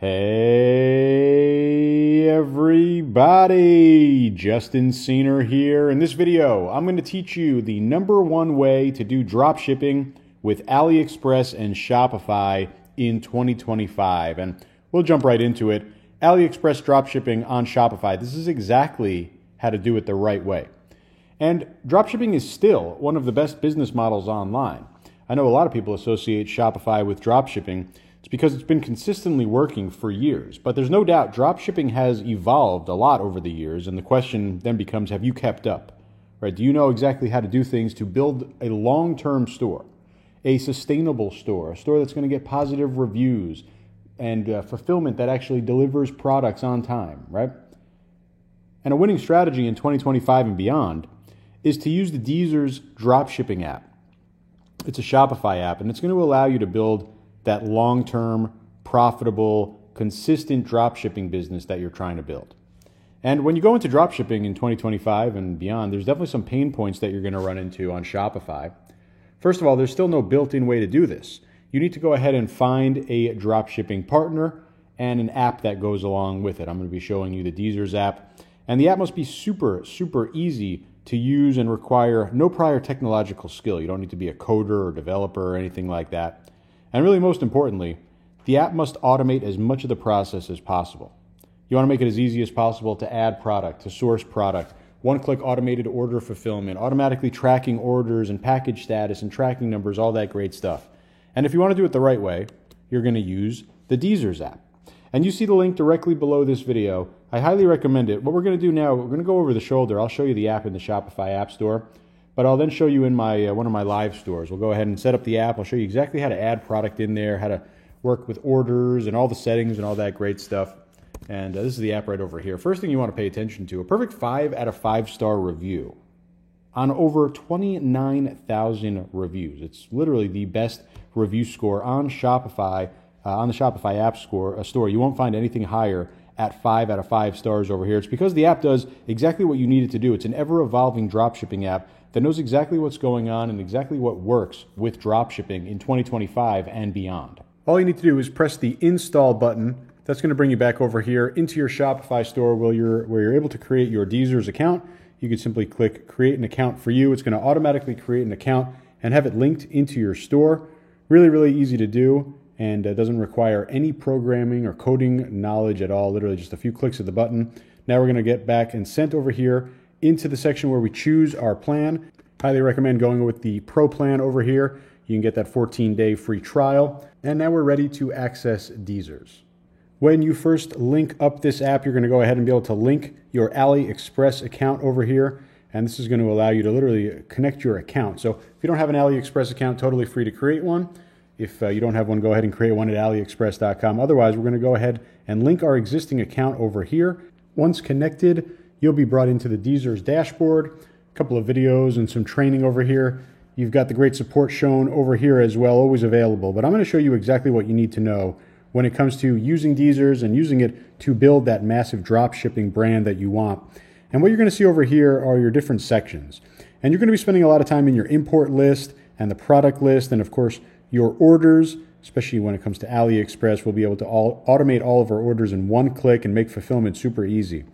Hey everybody, Justin Senior here. In this video, I'm going to teach you the #1 way to do drop shipping with AliExpress and Shopify in 2025. And we'll jump right into it. AliExpress drop shipping on Shopify. This is exactly how to do it the right way. And drop shipping is still one of the best business models online. I know a lot of people associate Shopify with drop shipping. It's because it's been consistently working for years. But there's no doubt dropshipping has evolved a lot over the years, and the question then becomes, have you kept up? Right? Do you know exactly how to do things to build a long-term store, a sustainable store, a store that's going to get positive reviews and fulfillment that actually delivers products on time, right? And a winning strategy in 2025 and beyond is to use the Deezer's dropshipping app. It's a Shopify app, and it's going to allow you to build that long-term, profitable, consistent dropshipping business that you're trying to build. And when you go into dropshipping in 2025 and beyond, there's definitely some pain points that you're going to run into on Shopify. First of all, there's still no built-in way to do this. You need to go ahead and find a dropshipping partner and an app that goes along with it. I'm going to be showing you the Deezer's app. And the app must be super, super easy to use and require no prior technological skill. You don't need to be a coder or developer or anything like that. And really, most importantly, the app must automate as much of the process as possible. You want to make it as easy as possible to add product, to source product, one-click automated order fulfillment, automatically tracking orders and package status and tracking numbers, all that great stuff. And if you want to do it the right way, you're going to use the Deezer's app. And you see the link directly below this video. I highly recommend it. What we're going to do now, we're going to go over the shoulder. I'll show you the app in the Shopify App Store. But I'll then show you in my one of my live stores. We'll go ahead and set up the app. I'll show you exactly how to add product in there, how to work with orders and all the settings and all that great stuff. And this is the app right over here. First thing you want to pay attention to, a perfect 5 out of 5 star review on over 29,000 reviews. It's literally the best review score on Shopify, on the Shopify App Store. You won't find anything higher at 5 out of 5 stars over here. It's because the app does exactly what you need it to do. It's an ever-evolving dropshipping app that knows exactly what's going on and exactly what works with dropshipping in 2025 and beyond. All you need to do is press the install button. That's going to bring you back over here into your Shopify store where you're able to create your Deezer's account. You can simply click create an account for you. It's going to automatically create an account and have it linked into your store. Really, really easy to do, and doesn't require any programming or coding knowledge at all. Literally just a few clicks of the button. Now we're going to get back and sent over here into the section where we choose our plan. Highly recommend going with the Pro plan over here. You can get that 14-day free trial. And now we're ready to access Deezer's. When you first link up this app, you're going to go ahead and be able to link your AliExpress account over here. And this is going to allow you to literally connect your account. So if you don't have an AliExpress account, totally free to create one. If you don't have one, go ahead and create one at aliexpress.com. Otherwise, we're going to go ahead and link our existing account over here. Once connected, you'll be brought into the Deezer's dashboard, a couple of videos and some training over here. You've got the great support shown over here as well, always available. But I'm going to show you exactly what you need to know when it comes to using Deezer's and using it to build that massive drop shipping brand that you want. And what you're going to see over here are your different sections. And you're going to be spending a lot of time in your import list and the product list and, of course, your orders, especially when it comes to AliExpress. We'll be able to automate all of our orders in one click and make fulfillment super easy.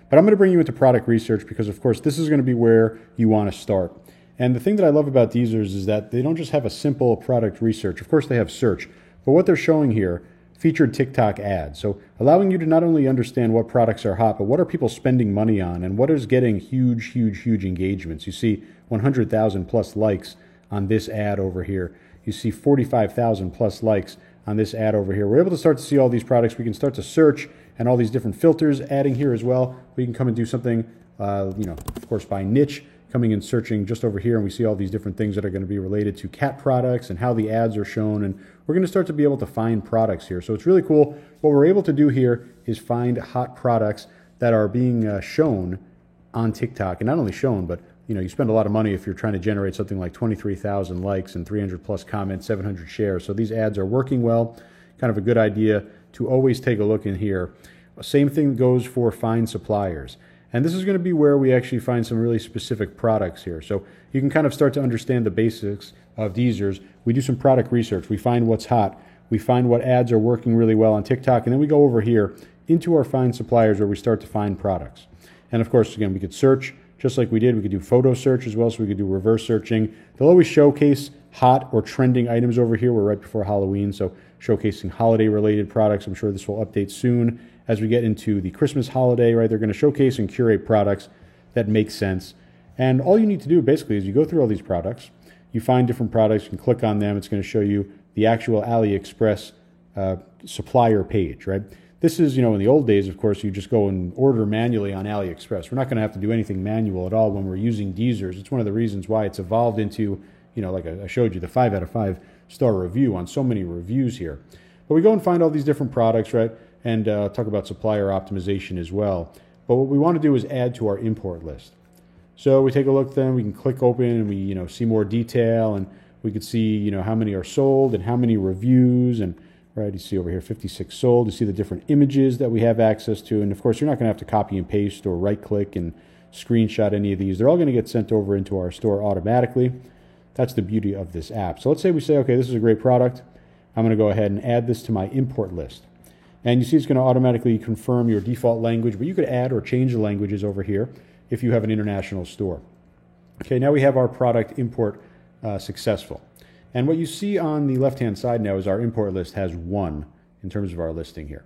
But I'm going to bring you into product research because, of course, this is going to be where you want to start. And the thing that I love about Deezer's is that they don't just have a simple product research. Of course, they have search. But what they're showing here, featured TikTok ads. So allowing you to not only understand what products are hot, but what are people spending money on and what is getting huge, huge, huge engagements. You see 100,000 plus likes on this ad over here. You see 45,000 plus likes on this ad over here. We're able to start to see all these products. We can start to search and all these different filters adding here as well. We can come and do something, of course, by niche, coming and searching just over here, and we see all these different things that are going to be related to cat products and how the ads are shown, and we're going to start to be able to find products here. So it's really cool. What we're able to do here is find hot products that are being shown on TikTok, and not only shown, but you spend a lot of money if you're trying to generate something like 23,000 likes and 300 plus comments, 700 shares. So these ads are working well. Kind of a good idea to always take a look in here. Same thing goes for find suppliers. And this is going to be where we actually find some really specific products here. So you can kind of start to understand the basics of Deezer's. We do some product research. We find what's hot. We find what ads are working really well on TikTok, and then we go over here into our Find Suppliers where we start to find products. And of course, again, we could search just like we did. We could do photo search as well, so we could do reverse searching. They'll always showcase hot or trending items over here. We're right before Halloween, so showcasing holiday-related products. I'm sure this will update soon as we get into the Christmas holiday, right? They're going to showcase and curate products that make sense. And all you need to do basically is you go through all these products, you find different products, you can click on them. It's going to show you the actual AliExpress supplier page, right? This is, in the old days, of course, you just go and order manually on AliExpress. We're not going to have to do anything manual at all when we're using Deezers. It's one of the reasons why it's evolved into, like I showed you, the 5 out of 5 star review on so many reviews here. But we go and find all these different products, right? And talk about supplier optimization as well. But what we want to do is add to our import list. So we take a look then, we can click open and we, see more detail, and we could see, how many are sold and how many reviews, and right, you see over here 56 sold. You see the different images that we have access to, and of course you're not going to have to copy and paste or right click and screenshot any of these. They're all going to get sent over into our store automatically. That's the beauty of this app. So let's say we say, okay, this is a great product. I'm going to go ahead and add this to my import list. And you see it's going to automatically confirm your default language, but you could add or change the languages over here if you have an international store. Okay, now we have our product import successful. And what you see on the left-hand side now is our import list has 1 in terms of our listing here.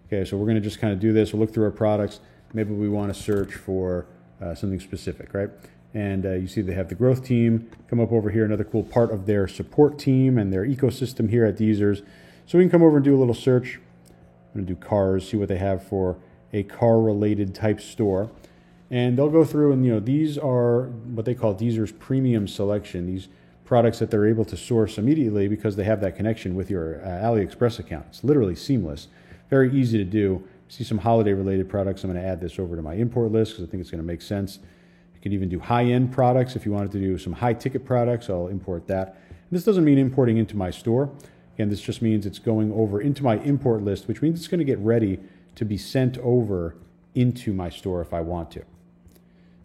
Okay, so we're going to just kind of do this. We'll look through our products. Maybe we want to search for something specific, right? And you see they have the growth team come up over here, another cool part of their support team and their ecosystem here at Deezers. So we can come over and do a little search. I'm going to do cars, see what they have for a car-related type store. And they'll go through and, these are what they call Deezer's premium selection, these products that they're able to source immediately because they have that connection with your AliExpress account. It's literally seamless, very easy to do. See some holiday-related products. I'm going to add this over to my import list because I think it's going to make sense. You can even do high-end products. If you wanted to do some high-ticket products, I'll import that. And this doesn't mean importing into my store. Again, this just means it's going over into my import list, which means it's going to get ready to be sent over into my store if I want to.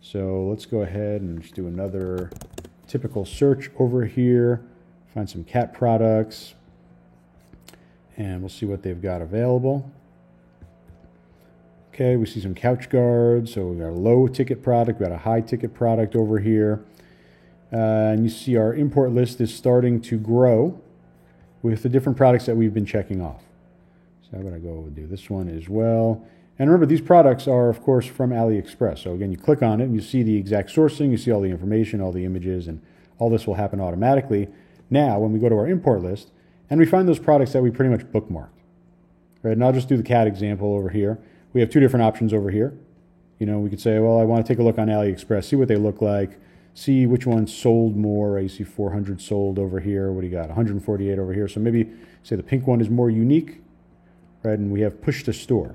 So let's go ahead and just do another typical search over here, find some cat products, and we'll see what they've got available. Okay, we see some couch guards, so we've got a low ticket product, we've got a high ticket product over here. And you see our import list is starting to grow with the different products that we've been checking off. So I'm going to go and do this one as well. And remember, these products are, of course, from AliExpress. So again, you click on it and you see the exact sourcing, you see all the information, all the images, and all this will happen automatically. Now, when we go to our import list, and we find those products that we pretty much bookmarked. Right? And I'll just do the cat example over here. We have 2 different options over here. We could say, well, I want to take a look on AliExpress, see what they look like, see which ones sold more. You see 400 sold over here. What do you got? 148 over here. So maybe say the pink one is more unique, right? And we have push to store.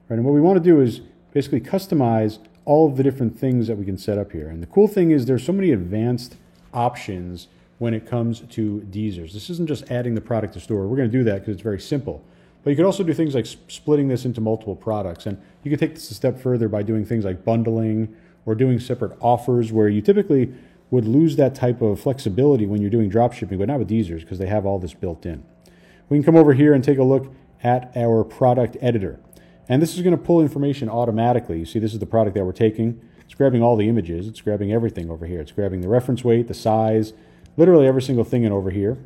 Right, and what we want to do is basically customize all of the different things that we can set up here. And the cool thing is there's so many advanced options when it comes to Deezers. This isn't just adding the product to store. We're going to do that because it's very simple. But you could also do things like splitting this into multiple products. And you could take this a step further by doing things like bundling or doing separate offers where you typically would lose that type of flexibility when you're doing drop shipping, but not with Deezers because they have all this built in. We can come over here and take a look at our product editor. And this is going to pull information automatically. You see, this is the product that we're taking. It's grabbing all the images. It's grabbing everything over here. It's grabbing the reference weight, the size, literally every single thing in over here,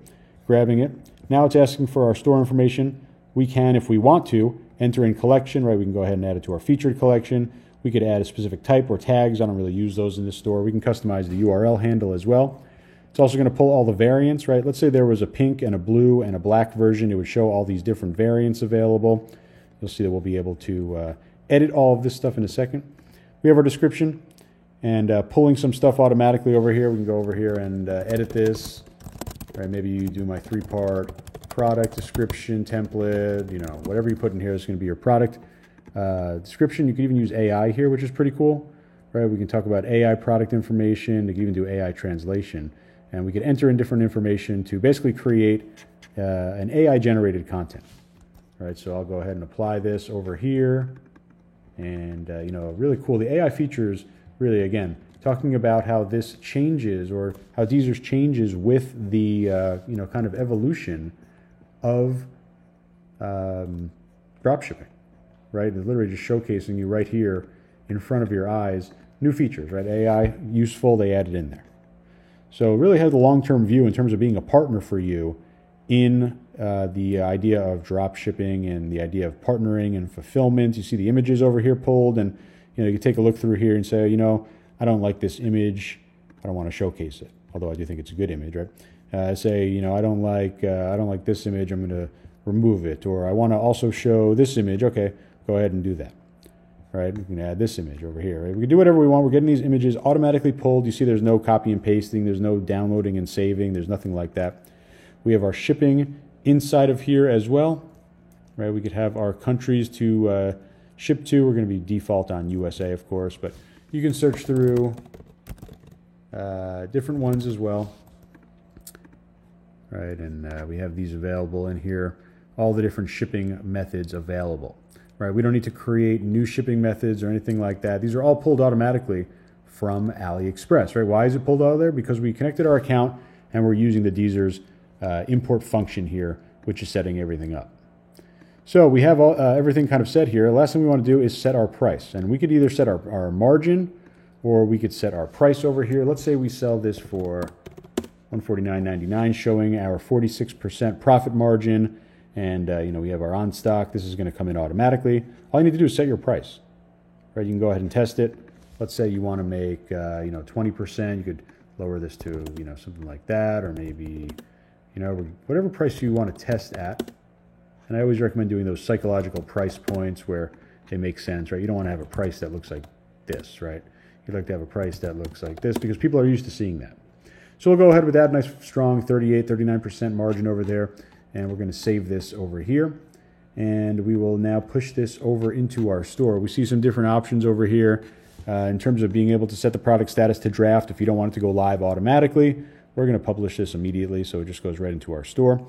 grabbing it. Now it's asking for our store information. We can, if we want to, enter in collection, right? We can go ahead and add it to our featured collection. We could add a specific type or tags. I don't really use those in this store. We can customize the URL handle as well. It's also going to pull all the variants, right? Let's say there was a pink and a blue and a black version. It would show all these different variants available. You'll see that we'll be able to edit all of this stuff in a second. We have our description and pulling some stuff automatically over here. We can go over here and edit this. Right, maybe you do my 3-part product description template. Whatever you put in here is going to be your product description. You can even use AI here, which is pretty cool. Right, we can talk about AI product information. You can even do AI translation. And we can enter in different information to basically create an AI-generated content. All right, so I'll go ahead and apply this over here. And, really cool. The AI features, really, again, talking about how this changes or how Deezers changes with the, kind of evolution of drop shipping, right? It's literally just showcasing you right here in front of your eyes new features, right? AI, useful, they added in there. So really have the long-term view in terms of being a partner for you in the idea of drop shipping and the idea of partnering and fulfillment. You see the images over here pulled, and you can take a look through here and say, I don't like this image. I don't want to showcase it, although I do think it's a good image, right? Say, I don't like this image. I'm going to remove it, or I want to also show this image. Okay, go ahead and do that. Right, we can add this image over here. Right? We can do whatever we want. We're getting these images automatically pulled. You see there's no copy and pasting. There's no downloading and saving. There's nothing like that. We have our shipping inside of here as well. Right, we could have our countries to ship to. We're going to be default on USA, of course, but you can search through different ones as well. Right, and we have these available in here. All the different shipping methods available. Right, we don't need to create new shipping methods or anything like that. These are all pulled automatically from AliExpress. Right? Why is it pulled out of there? Because we connected our account and we're using the Deezer's import function here, which is setting everything up. So we have everything kind of set here. The last thing we want to do is set our price. And we could either set our margin or we could set our price over here. Let's say we sell this for $149.99, showing our 46% profit margin. And we have our on stock. This is going to come in automatically. All you need to do is set your price. Right? You can go ahead and test it. Let's say you want to make 20%. You could lower this to something like that, or maybe whatever price you want to test at. And I always recommend doing those psychological price points where they make sense. Right? You don't want to have a price that looks like this. Right? You'd like to have a price that looks like this because people are used to seeing that. So we'll go ahead with that nice strong 39% margin over there. And we're going to save this over here. And we will now push this over into our store. We see some different options over here in terms of being able to set the product status to draft. If you don't want it to go live automatically, we're going to publish this immediately. So it just goes right into our store.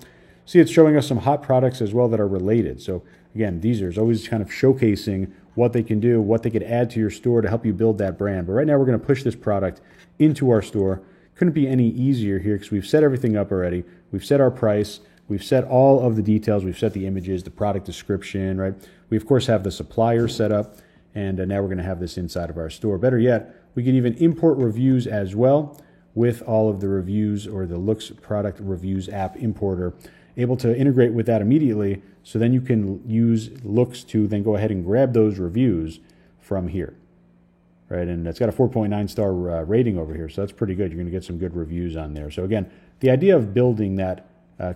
See, it's showing us some hot products as well that are related. So again, Deezer is always kind of showcasing what they can do, what they could add to your store to help you build that brand. But right now we're going to push this product into our store. Couldn't be any easier here because we've set everything up already. We've set our price. We've set all of the details. We've set the images, the product description, right? We, of course, have the supplier set up, and now we're going to have this inside of our store. Better yet, we can even import reviews as well with all of the reviews or the Loox product reviews app importer, able to integrate with that immediately, so then you can use Loox to then go ahead and grab those reviews from here, right? And it's got a 4.9 star rating over here, so that's pretty good. You're going to get some good reviews on there. So again, the idea of building that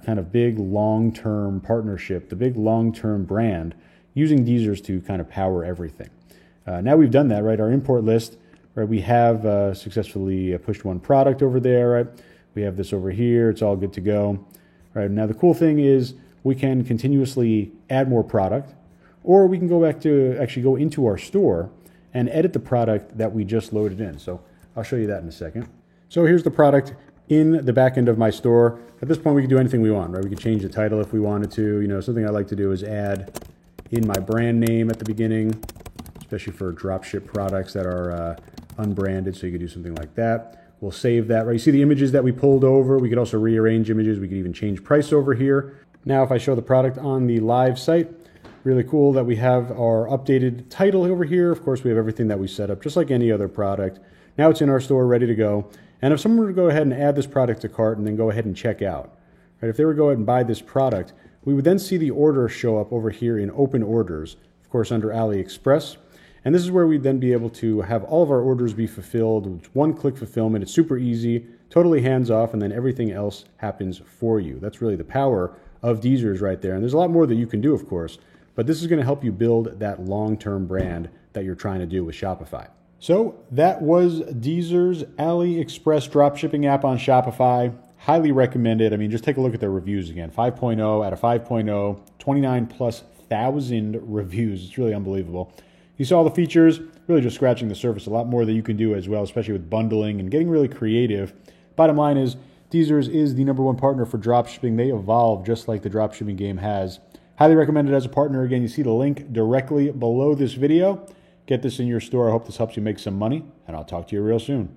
kind of big long-term partnership, the big long-term brand, using Deezer's to kind of power everything. Now we've done that, right? Our import list, right? We have successfully pushed one product over there, right? We have this over here. It's all good to go, right? Now the cool thing is we can continuously add more product, or we can go back to actually go into our store and edit the product that we just loaded in. So I'll show you that in a second. So here's the product in the back end of my store. At this point, we can do anything we want, right? We could change the title if we wanted to. Something I like to do is add in my brand name at the beginning, especially for dropship products that are unbranded. So you could do something like that. We'll save that, right? You see the images that we pulled over. We could also rearrange images. We could even change price over here. Now, if I show the product on the live site, really cool that we have our updated title over here. Of course, we have everything that we set up, just like any other product. Now it's in our store, ready to go. And if someone were to go ahead and add this product to cart and then go ahead and check out, right? If they were to go ahead and buy this product, we would then see the order show up over here in open orders, of course, under AliExpress. And this is where we'd then be able to have all of our orders be fulfilled with one-click fulfillment. It's super easy, totally hands-off, and then everything else happens for you. That's really the power of Deezer's right there. And there's a lot more that you can do, of course, but this is going to help you build that long-term brand that you're trying to do with Shopify. So that was Deezer's AliExpress dropshipping app on Shopify. Highly recommended. I mean, just take a look at their reviews again. 5.0 out of 5.0, 29,000+ reviews. It's really unbelievable. You saw the features, really just scratching the surface. A lot more that you can do as well, especially with bundling and getting really creative. Bottom line is, Deezer's is the #1 partner for dropshipping. They evolve just like the dropshipping game has. Highly recommended as a partner. Again, you see the link directly below this video. Get this in your store. I hope this helps you make some money, and I'll talk to you real soon.